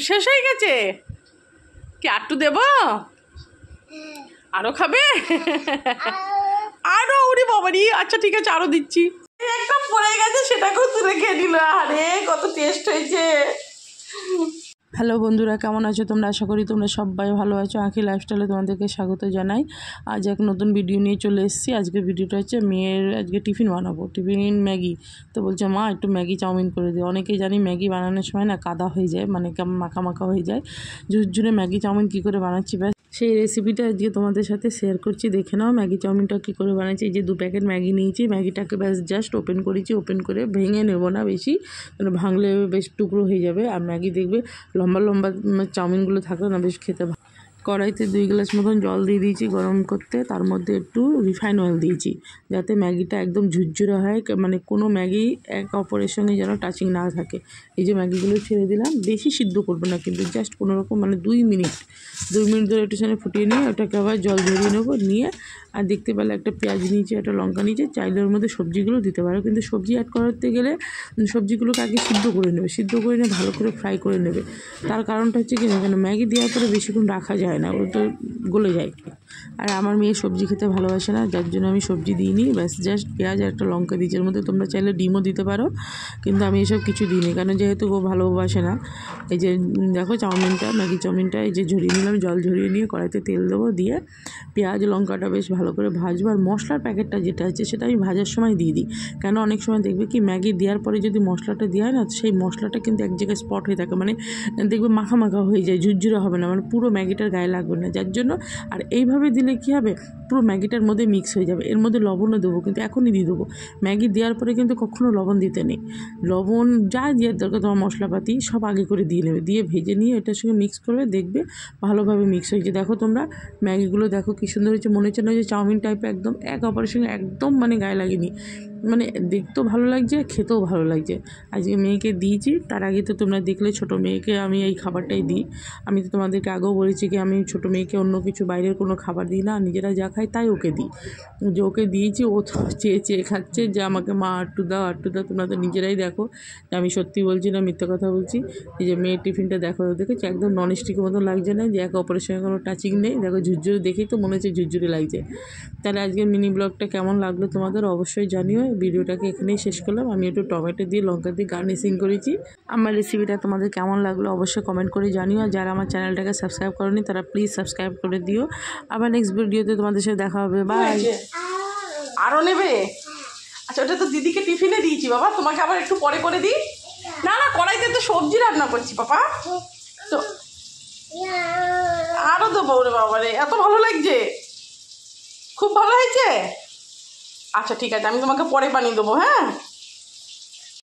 শেষ হয়ে গেছে কি আরটু দেব আরো খাবে আরো উড়ি বাবারি আচ্ছা ঠিক আছে আরো দিচ্ছি একদম পড়ে গেছে সেটাকেও তুলে খেয়ে নিল আরে কত টেস্ট হয়েছে হ্যালো বন্ধুরা কেমন আছো তোমরা আশা করি তোমরা সবাই ভালো আছো আঁকি লাইফস্টাইলে তোমাদেরকে স্বাগত জানাই আজ এক নতুন ভিডিও নিয়ে চলে এসেছি আজকের ভিডিওটা হচ্ছে মেয়ের আজকে টিফিন বানাবো টিফিন ম্যাগি তো বলছে মা একটু ম্যাগি চাউমিন করে দিও অনেকেই জানি ম্যাগি বানানোর সময় না কাদা হয়ে যায় মানে কেমন মাখা মাখা হয়ে যায় ঝুরঝুরে ম্যাগি চাউমিন কী করে বানাচ্ছি ব্যাস সেই রেসিপিটা আজকে তোমাদের সাথে শেয়ার করছি দেখে নাও ম্যাগি চাউমিনটা কী করে বানাচ্ছি এই যে 2 প্যাকেট ম্যাগি নিয়েছি ম্যাগিটাকে ব্যাস জাস্ট ওপেন করেছি ওপেন করে ভেঙে নেব না বেশি মানে ভাঙলে বেশ টুকরো হয়ে যাবে আর ম্যাগি দেখবে লম্বা লম্বা চাউমিনগুলো থাকলে না বেশ খেতে ভালো কড়াইতে 2 গ্লাস মতন জল দিয়ে দিয়েছি গরম করতে তার মধ্যে একটু রিফাইন অয়েল দিয়েছি যাতে ম্যাগিটা একদম ঝুরঝুরে হয় মানে কোনো ম্যাগি এক অপরের সঙ্গে যেন টাচিং না থাকে এই যে ম্যাগিগুলো ছেড়ে দিলাম বেশি সিদ্ধ করবো না কিন্তু জাস্ট কোনোরকম মানে 2 মিনিট ধরে একটু সামনে ফুটিয়ে নিয়ে ওটাকে আবার জল ঝরিয়ে নেবো নিয়ে আর দেখতে পেলে একটা পেঁয়াজ নিয়েছি একটা লঙ্কা নিয়েছি চাইলে ওর মধ্যে সবজিগুলো দিতে পারো কিন্তু সবজি অ্যাড করতে গেলে সবজিগুলোকে আগে সিদ্ধ করে নেবে সিদ্ধ করে নিয়ে ভালো করে ফ্রাই করে নেবে তার কারণটা হচ্ছে কি না কেন ম্যাগি দেওয়ার পরে বেশিক্ষণ রাখা যায় না ও তো গলে যায় আর আমার মেয়ে সবজি খেতে ভালোবাসে না যার জন্য আমি সবজি দিইনি ব্যাস জাস্ট পেঁয়াজ আর একটা লঙ্কা দিয়েছি এর মধ্যে তোমরা চাইলে ডিমও দিতে পারো কিন্তু আমি এসব কিছু দিইনি কারণ যেহেতু ও ভালোবাসে না এই যে দেখো চাউমিনটা ম্যাগি চাউমিনটা এই যে ঝরিয়ে নিলাম জল ঝরিয়ে নিয়ে কড়াইতে তেল দেবো দিয়ে পেঁয়াজ লঙ্কাটা বেশ ভালো করে ভাজবো আর মশলার প্যাকেটটা যেটা আছে সেটা আমি ভাজার সময় দিয়ে দিই কেন অনেক সময় দেখবে কি ম্যাগি দেওয়ার পরে যদি মশলাটা দেওয়া হয় না সেই মশলাটা কিন্তু এক জায়গায় স্পট হয়ে থাকে মানে দেখবে মাখা মাখা হয়ে যায় ঝুরঝুরে হবে না মানে পুরো ম্যাগিটার গায়ে লাগবে না যার জন্য আর এইভাবে দিলে কী হবে পুরো ম্যাগিটার মধ্যে মিক্স হয়ে যাবে এর মধ্যে লবণও দেবো কিন্তু এখনই দিয়ে দেবো ম্যাগি দেওয়ার পরে কিন্তু কখনও লবণ দিতে নেই লবণ যা দেওয়ার দরকার তোমার মশলাপাতি সব আগে করে দিয়ে নেবে দিয়ে ভেজে নিয়ে এটার সঙ্গে মিক্স করবে দেখবে ভালোভাবে মিক্স হয়েছে দেখো তোমরা ম্যাগিগুলো দেখো কী সুন্দর হয়েছে মনে হচ্ছে না যে চাউমিন টাইপের একদম এক অপরের সঙ্গে একদম মানে গায়ে লাগেনি মানে দেখতেও ভালো লাগছে খেতেও ভালো লাগছে আজকে মেয়েকে দিয়েছি তার আগে তো তোমরা দেখলে ছোটো মেয়েকে আমি এই খাবারটাই দিই আমি তো তোমাদেরকে আগেও বলেছি কি আমি ছোটো মেয়েকে অন্য কিছু বাইরের কোনো খাবার দিই না নিজেরা যা খাই তাই ওকে দিই যে ওকে দিয়েছি ও তো চেয়ে চেয়ে খাচ্ছে যে আমাকে মা আটটু দাও তোমরা তো নিজেরাই দেখো যে আমি সত্যি বলছি না মিথ্যা কথা বলছি এই যে মেয়ের টিফিনটা দেখো দেখেছি একদম ননস্টিকের মতো লাগছে না যে এক অপরের সঙ্গে কোনো টাচিং নেই দেখো ঝুরঝুরে দেখেই তো মনে হচ্ছে ঝুরঝুরে লাগছে তাহলে আজকের মিনি ব্লগটা কেমন লাগলো তোমাদের অবশ্যই জানিও ভিডিওটাকে এখানেই শেষ করলাম আমি একটু টমেটো দিয়ে লঙ্কা দিয়ে গার্নিশিং করেছি আমার রেসিপিটা তোমাদের কেমন লাগলো অবশ্যই কমেন্ট করে জানিও আর যারা আমার চ্যানেলটাকে সাবস্ক্রাইব করেনি তারা প্লিজ সাবস্ক্রাইব করে দিও আবার নেক্সট ভিডিওতে তোমাদের সাথে দেখা হবে বাই আরও নেবে আচ্ছা ওটা তো দিদিকে টিফিনে দিয়েছি বাবা তোমাকে আবার একটু পরে করে দিই না না কড়াইতে তো সবজি রান্না করছি পাপা তো আরও দেবো রে বাবা রে এত ভালো লাগছে খুব ভালো হয়েছে আচ্ছা ঠিক আছে আমি তোমাকে পরে বানিয়ে দেবো হ্যাঁ